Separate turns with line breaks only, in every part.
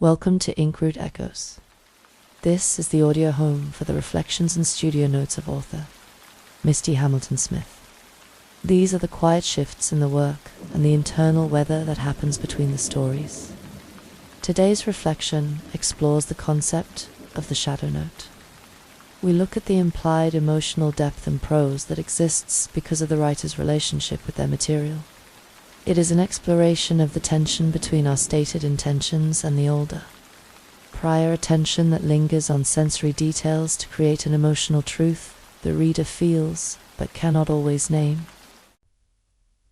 Welcome to Inkroot Echoes. This is the audio home for the reflections and studio notes of author Misty Hamilton Smith. These are the quiet shifts in the work and the internal weather that happens between the stories. Today's reflection explores the concept of the shadow note. We look at the implied emotional depth in prose that exists because of the writer's relationship with their material. It is an exploration of the tension between our stated intentions and the older, prior attention that lingers on sensory details to create an emotional truth the reader feels but cannot always name.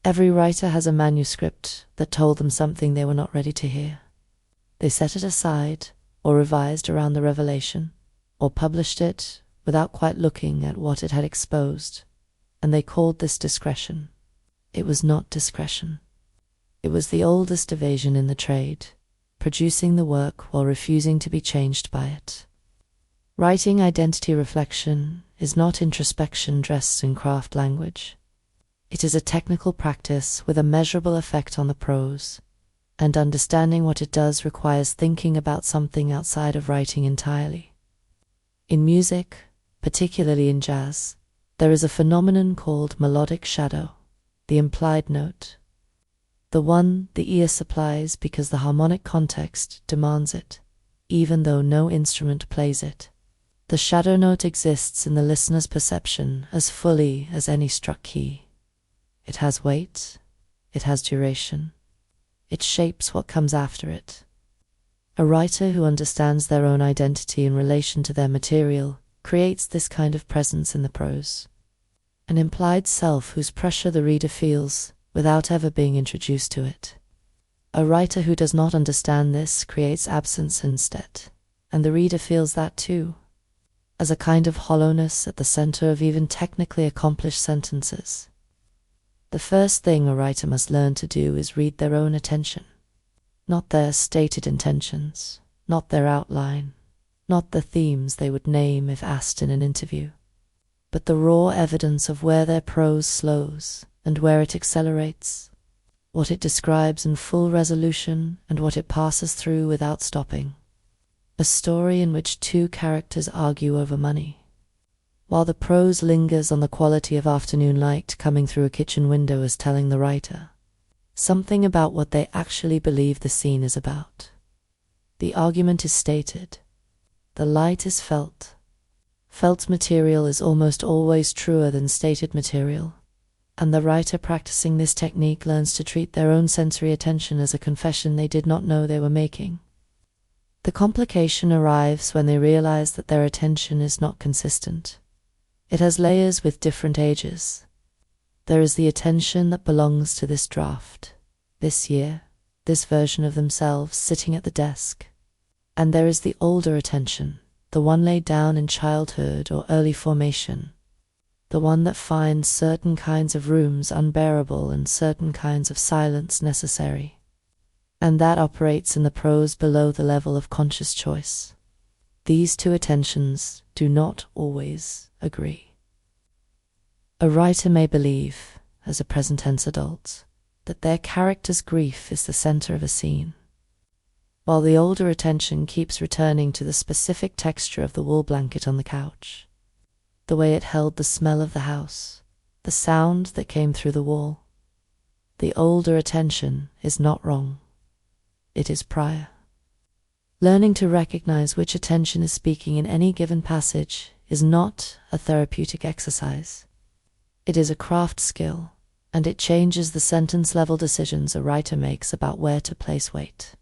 Every writer has a manuscript that told them something they were not ready to hear. They set it aside, or revised around the revelation, or published it without quite looking at what it had exposed, and they called this discretion. It was not discretion. It was the oldest evasion in the trade, producing the work while refusing to be changed by it. Writing identity reflection is not introspection dressed in craft language. It is a technical practice with a measurable effect on the prose, and understanding what it does requires thinking about something outside of writing entirely. In music, particularly in jazz, there is a phenomenon called melodic shadow, the implied note, the one the ear supplies because the harmonic context demands it, even though no instrument plays it. The shadow note exists in the listener's perception as fully as any struck key. It has weight, it has duration, it shapes what comes after it. A writer who understands their own identity in relation to their material creates this kind of presence in the prose. An implied self whose pressure the reader feels without ever being introduced to it. A writer who does not understand this creates absence instead, and the reader feels that too, as a kind of hollowness at the center of even technically accomplished sentences. The first thing a writer must learn to do is read their own attention, not their stated intentions, not their outline, not the themes they would name if asked in an interview, but the raw evidence of where their prose slows and where it accelerates, what it describes in full resolution and what it passes through without stopping. A story in which two characters argue over money, while the prose lingers on the quality of afternoon light coming through a kitchen window is telling the writer something about what they actually believe the scene is about. The argument is stated. The light is felt. Felt material is almost always truer than stated material, and the writer practicing this technique learns to treat their own sensory attention as a confession they did not know they were making. The complication arrives when they realize that their attention is not consistent. It has layers with different ages. There is the attention that belongs to this draft, this year, this version of themselves sitting at the desk. And there is the older attention, the one laid down in childhood or early formation, the one that finds certain kinds of rooms unbearable and certain kinds of silence necessary, and that operates in the prose below the level of conscious choice. These two attentions do not always agree. A writer may believe, as a present-tense adult, that their character's grief is the center of a scene, while the older attention keeps returning to the specific texture of the wool blanket on the couch, the way it held the smell of the house, the sound that came through the wall. The older attention is not wrong. It is prior. Learning to recognize which attention is speaking in any given passage is not a therapeutic exercise. It is a craft skill, and it changes the sentence-level decisions a writer makes about where to place weight.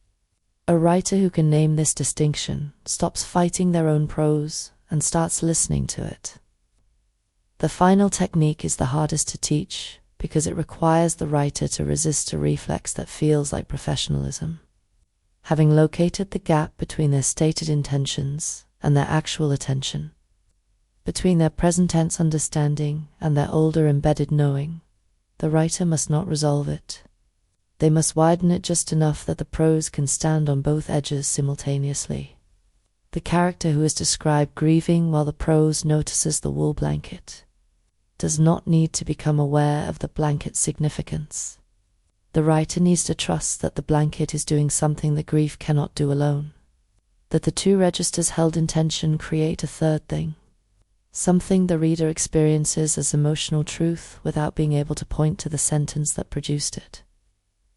A writer who can name this distinction stops fighting their own prose and starts listening to it. The final technique is the hardest to teach because it requires the writer to resist a reflex that feels like professionalism. Having located the gap between their stated intentions and their actual attention, between their present tense understanding and their older embedded knowing, the writer must not resolve it. They must widen it just enough that the prose can stand on both edges simultaneously. The character who is described grieving while the prose notices the wool blanket does not need to become aware of the blanket's significance. The writer needs to trust that the blanket is doing something that grief cannot do alone. that the two registers held in tension create a third thing, something the reader experiences as emotional truth without being able to point to the sentence that produced it.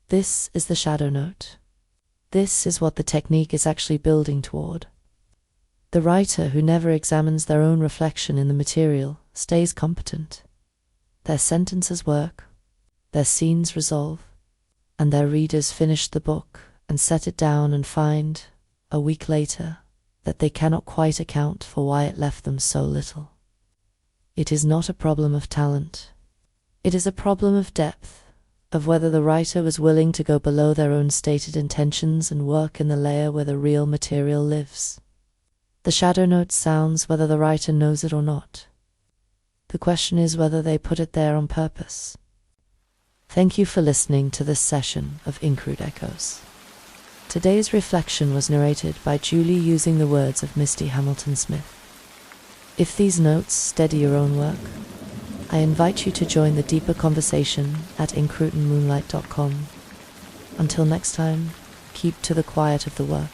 This is the shadow note. This is what the technique is actually building toward. The writer who never examines their own reflection in the material stays competent. Their sentences work, their scenes resolve, and their readers finish the book and set it down and find, a week later, that they cannot quite account for why it left them so little. It is not a problem of talent. It is a problem of depth, of whether the writer was willing to go below their own stated intentions and work in the layer where the real material lives. The shadow note sounds whether the writer knows it or not. The question is whether they put it there on purpose. Thank you for listening to this session of Incrude Echoes. Today's reflection was narrated by Julie using the words of Misty Hamilton Smith. If these notes steady your own work, I invite you to join the deeper conversation at incrudeandmoonlight.com. Until next time, keep to the quiet of the work.